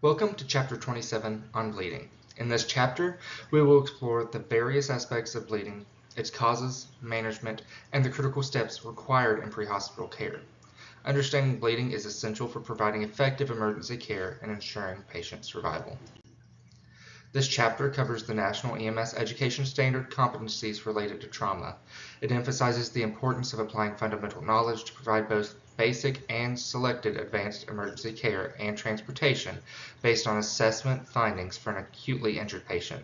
Welcome to Chapter 27 on bleeding. In this chapter, we will explore the various aspects of bleeding, its causes, management, and the critical steps required in pre-hospital care. Understanding bleeding is essential for providing effective emergency care and ensuring patient survival. This chapter covers the National EMS Education Standard competencies related to trauma. It emphasizes the importance of applying fundamental knowledge to provide both basic and selected advanced emergency care and transportation based on assessment findings for an acutely injured patient.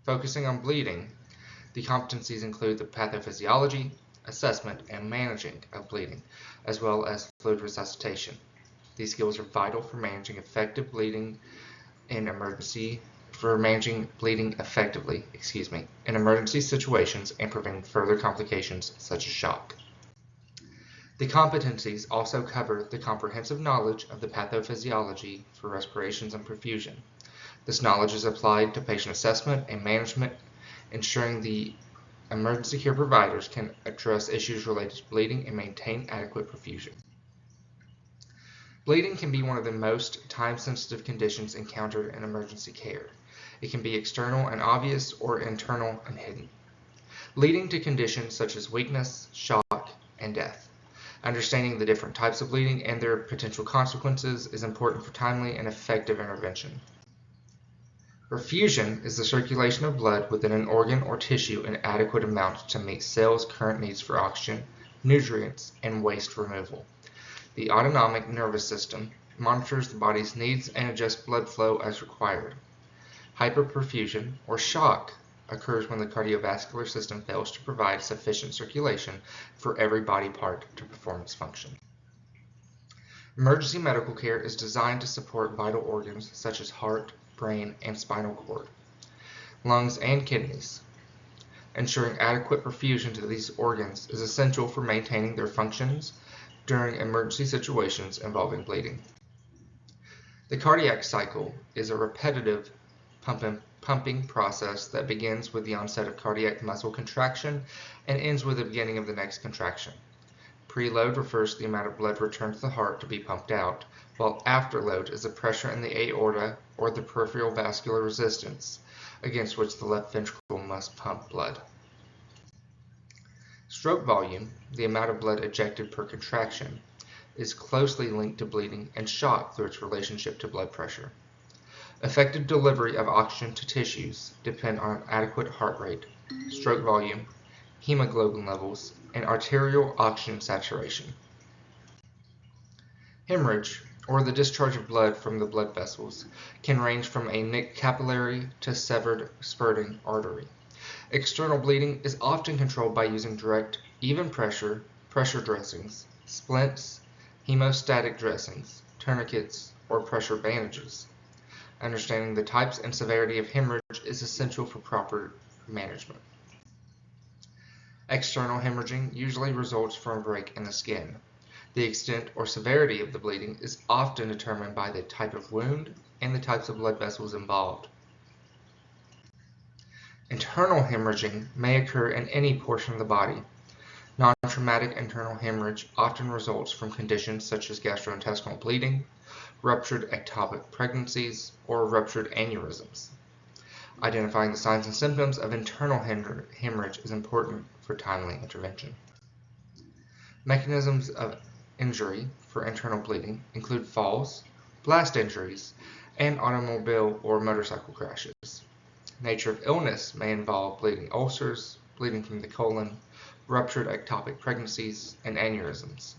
Focusing on bleeding, the competencies include the pathophysiology, assessment, and managing of bleeding, as well as fluid resuscitation. These skills are vital for managing bleeding effectively in emergency situations and preventing further complications such as shock. The competencies also cover the comprehensive knowledge of the pathophysiology for respirations and perfusion. This knowledge is applied to patient assessment and management, ensuring the emergency care providers can address issues related to bleeding and maintain adequate perfusion. Bleeding can be one of the most time-sensitive conditions encountered in emergency care. It can be external and obvious or internal and hidden, leading to conditions such as weakness, shock, and death. Understanding the different types of bleeding and their potential consequences is important for timely and effective intervention. Perfusion is the circulation of blood within an organ or tissue in adequate amounts to meet cells' current needs for oxygen, nutrients, and waste removal. The autonomic nervous system monitors the body's needs and adjusts blood flow as required. Hyperperfusion, or shock, occurs when the cardiovascular system fails to provide sufficient circulation for every body part to perform its function. Emergency medical care is designed to support vital organs such as heart, brain, and spinal cord, lungs, and kidneys. Ensuring adequate perfusion to these organs is essential for maintaining their functions during emergency situations involving bleeding. The cardiac cycle is a repetitive pumping process that begins with the onset of cardiac muscle contraction and ends with the beginning of the next contraction. Preload refers to the amount of blood returned to the heart to be pumped out, while afterload is the pressure in the aorta or the peripheral vascular resistance against which the left ventricle must pump blood. Stroke volume, the amount of blood ejected per contraction, is closely linked to bleeding and shock through its relationship to blood pressure. Effective delivery of oxygen to tissues depend on adequate heart rate, stroke volume, hemoglobin levels, and arterial oxygen saturation. Hemorrhage, or the discharge of blood from the blood vessels, can range from a nicked capillary to severed spurting artery. External bleeding is often controlled by using direct, even pressure dressings, splints, hemostatic dressings, tourniquets, or pressure bandages. Understanding the types and severity of hemorrhage is essential for proper management. External hemorrhaging usually results from a break in the skin. The extent or severity of the bleeding is often determined by the type of wound and the types of blood vessels involved. Internal hemorrhaging may occur in any portion of the body. Non-traumatic internal hemorrhage often results from conditions such as gastrointestinal bleeding, ruptured ectopic pregnancies, or ruptured aneurysms. Identifying the signs and symptoms of internal hemorrhage is important for timely intervention. Mechanisms of injury for internal bleeding include falls, blast injuries, and automobile or motorcycle crashes. Nature of illness may involve bleeding ulcers, bleeding from the colon, ruptured ectopic pregnancies, and aneurysms.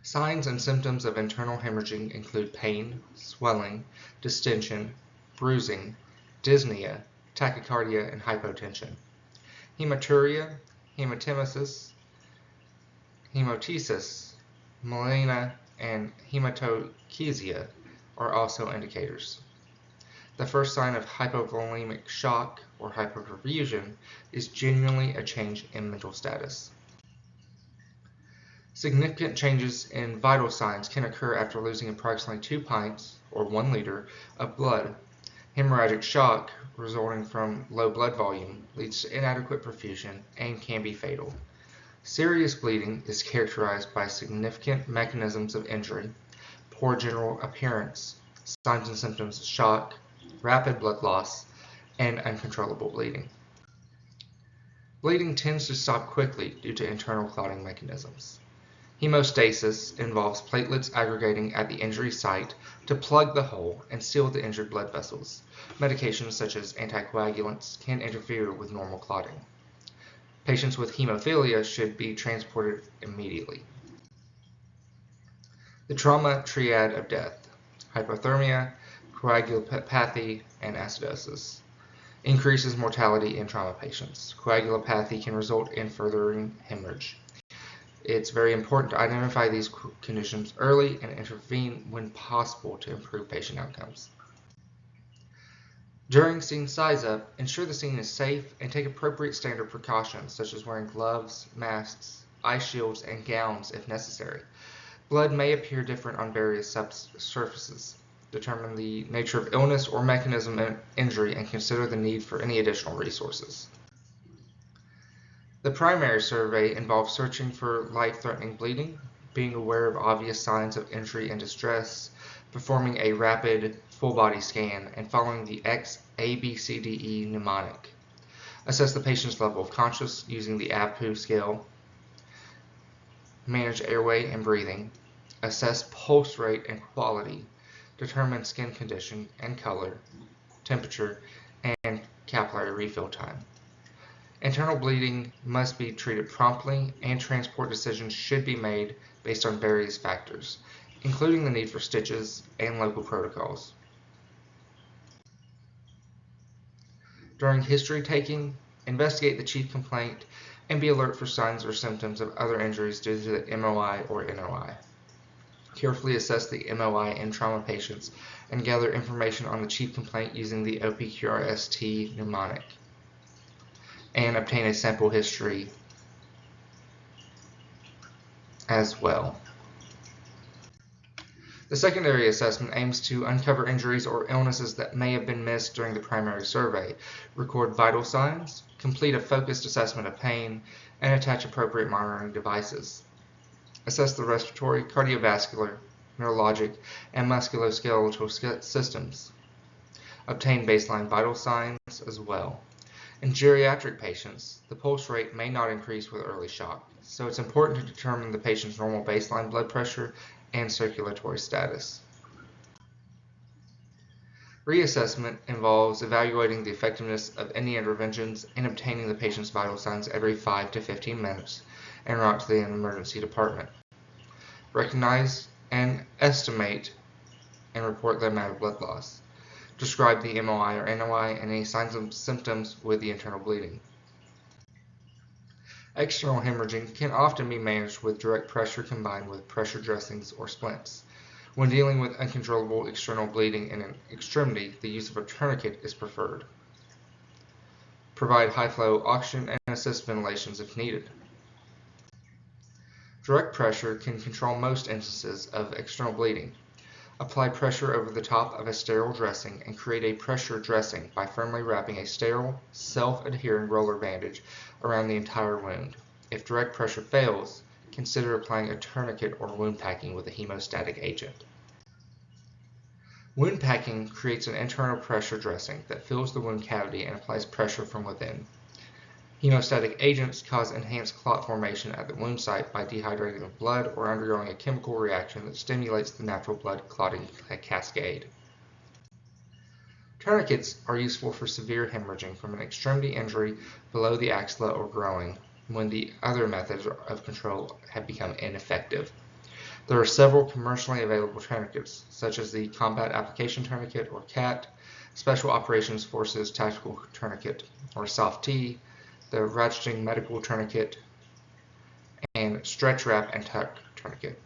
Signs and symptoms of internal hemorrhaging include pain, swelling, distension, bruising, dyspnea, tachycardia, and hypotension. Hematuria, hematemesis, hemotesis, melena, and hematochezia are also indicators. The first sign of hypovolemic shock or hyperperfusion is genuinely a change in mental status. Significant changes in vital signs can occur after losing approximately 2 pints or 1 liter of blood. Hemorrhagic shock resulting from low blood volume leads to inadequate perfusion and can be fatal. Serious bleeding is characterized by significant mechanisms of injury, poor general appearance, signs and symptoms of shock, rapid blood loss, and uncontrollable bleeding. Bleeding tends to stop quickly due to internal clotting mechanisms. Hemostasis involves platelets aggregating at the injury site to plug the hole and seal the injured blood vessels. Medications such as anticoagulants can interfere with normal clotting. Patients with hemophilia should be transported immediately. The trauma triad of death: hypothermia, coagulopathy, and acidosis. Increases mortality in trauma patients. Coagulopathy can result in furthering hemorrhage. It's very important to identify these conditions early and intervene when possible to improve patient outcomes. During scene size-up, ensure the scene is safe and take appropriate standard precautions such as wearing gloves, masks, eye shields, and gowns if necessary. Blood may appear different on various surfaces. Determine the nature of illness or mechanism of injury and consider the need for any additional resources. The primary survey involves searching for life-threatening bleeding, being aware of obvious signs of injury and distress, performing a rapid full-body scan, and following the ABCDE mnemonic. Assess the patient's level of consciousness using the ABPU scale. Manage airway and breathing. Assess pulse rate and quality. Determine skin condition and color, temperature, and capillary refill time. Internal bleeding must be treated promptly, and transport decisions should be made based on various factors, including the need for stitches and local protocols. During history taking, investigate the chief complaint and be alert for signs or symptoms of other injuries due to the MOI or NOI. Carefully assess the MOI in trauma patients and gather information on the chief complaint using the OPQRST mnemonic, and obtain a sample history as well. The secondary assessment aims to uncover injuries or illnesses that may have been missed during the primary survey, record vital signs, complete a focused assessment of pain, and attach appropriate monitoring devices. Assess the respiratory, cardiovascular, neurologic, and musculoskeletal systems. Obtain baseline vital signs as well. In geriatric patients, the pulse rate may not increase with early shock, so it's important to determine the patient's normal baseline blood pressure and circulatory status. Reassessment involves evaluating the effectiveness of any interventions and obtaining the patient's vital signs every 5 to 15 minutes en route to the emergency department. Recognize and estimate and report the amount of blood loss. Describe the MOI or NOI and any signs and symptoms with the internal bleeding. External hemorrhaging can often be managed with direct pressure combined with pressure dressings or splints. When dealing with uncontrollable external bleeding in an extremity, the use of a tourniquet is preferred. Provide high-flow oxygen and assist ventilations if needed. Direct pressure can control most instances of external bleeding. Apply pressure over the top of a sterile dressing and create a pressure dressing by firmly wrapping a sterile, self-adhering roller bandage around the entire wound. If direct pressure fails, consider applying a tourniquet or wound packing with a hemostatic agent. Wound packing creates an internal pressure dressing that fills the wound cavity and applies pressure from within. Hemostatic agents cause enhanced clot formation at the wound site by dehydrating the blood or undergoing a chemical reaction that stimulates the natural blood clotting cascade. Tourniquets are useful for severe hemorrhaging from an extremity injury below the axilla or groin when the other methods of control have become ineffective. There are several commercially available tourniquets, such as the Combat Application Tourniquet or CAT, Special Operations Forces Tactical Tourniquet or SOFT-T, the ratcheting medical tourniquet, and stretch wrap and tuck tourniquet.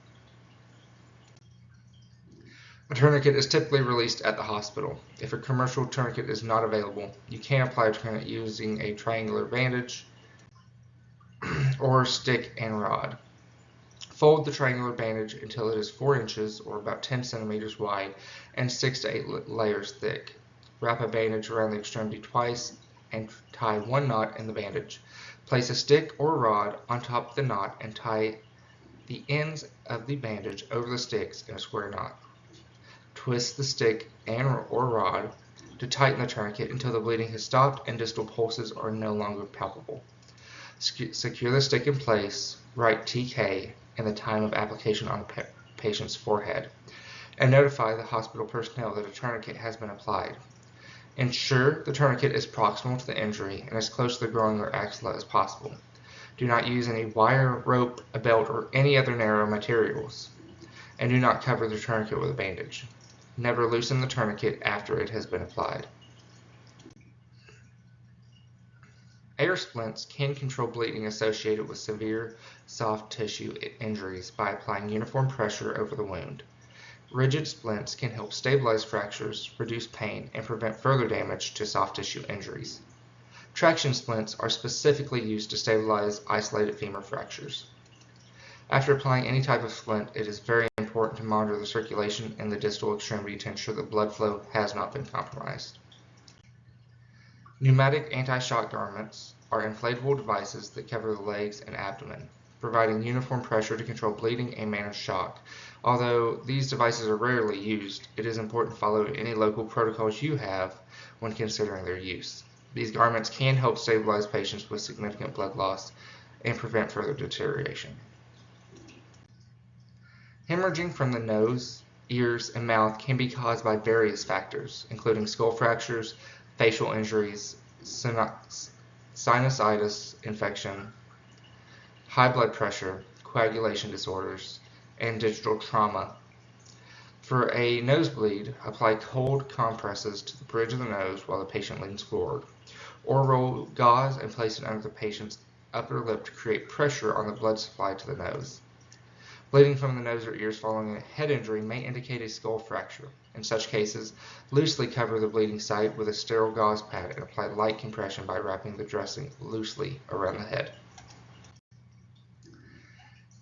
A tourniquet is typically released at the hospital. If a commercial tourniquet is not available, you can apply a tourniquet using a triangular bandage or stick and rod. Fold the triangular bandage until it is 4 inches or about 10 centimeters wide and 6 to 8 layers thick. Wrap a bandage around the extremity twice and tie 1 knot in the bandage. Place a stick or rod on top of the knot and tie the ends of the bandage over the sticks in a square knot. Twist the stick or rod to tighten the tourniquet until the bleeding has stopped and distal pulses are no longer palpable. Secure the stick in place, write TK and the time of application on the patient's forehead, and notify the hospital personnel that a tourniquet has been applied. Ensure the tourniquet is proximal to the injury and as close to the groin or axilla as possible. Do not use any wire, rope, a belt, or any other narrow materials, and do not cover the tourniquet with a bandage. Never loosen the tourniquet after it has been applied. Air splints can control bleeding associated with severe soft tissue injuries by applying uniform pressure over the wound. Rigid splints can help stabilize fractures, reduce pain, and prevent further damage to soft tissue injuries. Traction splints are specifically used to stabilize isolated femur fractures. After applying any type of splint, it is very important to monitor the circulation in the distal extremity to ensure that blood flow has not been compromised. Pneumatic anti-shock garments are inflatable devices that cover the legs and abdomen, providing uniform pressure to control bleeding and manage shock. Although these devices are rarely used, it is important to follow any local protocols you have when considering their use. These garments can help stabilize patients with significant blood loss and prevent further deterioration. Hemorrhaging from the nose, ears, and mouth can be caused by various factors, including skull fractures, facial injuries, sinusitis infection, high blood pressure, coagulation disorders, and digital trauma. For a nosebleed, apply cold compresses to the bridge of the nose while the patient leans forward, or roll gauze and place it under the patient's upper lip to create pressure on the blood supply to the nose. Bleeding from the nose or ears following a head injury may indicate a skull fracture. In such cases, loosely cover the bleeding site with a sterile gauze pad and apply light compression by wrapping the dressing loosely around the head.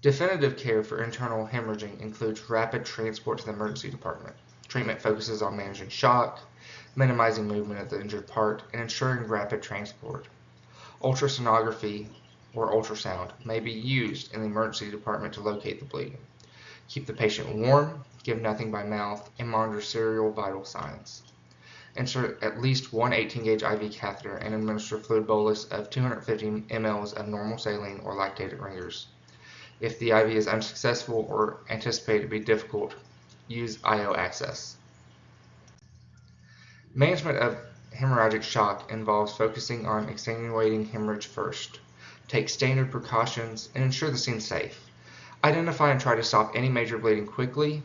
Definitive care for internal hemorrhaging includes rapid transport to the emergency department. Treatment focuses on managing shock, minimizing movement of the injured part, and ensuring rapid transport. Ultrasonography or ultrasound may be used in the emergency department to locate the bleeding. Keep the patient warm, give nothing by mouth, and monitor serial vital signs. Insert at least one 18-gauge IV catheter and administer fluid bolus of 250 mL of normal saline or lactated ringers. If the IV is unsuccessful or anticipated to be difficult, use IO access. Management of hemorrhagic shock involves focusing on extenuating hemorrhage first. Take standard precautions and ensure the scene is safe. Identify and try to stop any major bleeding quickly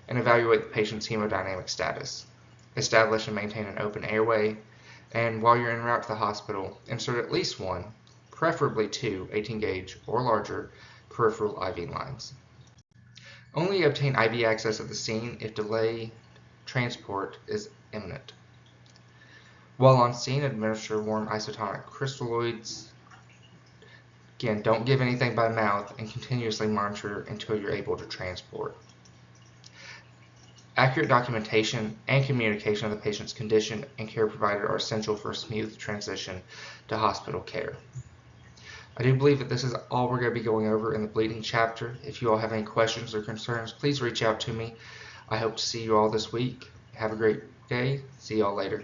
and evaluate the patient's hemodynamic status. Establish and maintain an open airway, and while you're en route to the hospital, insert at least one, preferably two 18-gauge or larger peripheral IV lines. Only obtain IV access at the scene if delayed transport is imminent. While on scene, administer warm isotonic crystalloids. Again, don't give anything by mouth and continuously monitor until you're able to transport. Accurate documentation and communication of the patient's condition and care provided are essential for a smooth transition to hospital care. I do believe that this is all we're going to be going over in the bleeding chapter. If you all have any questions or concerns, please reach out to me. I hope to see you all this week. Have a great day. See you all later.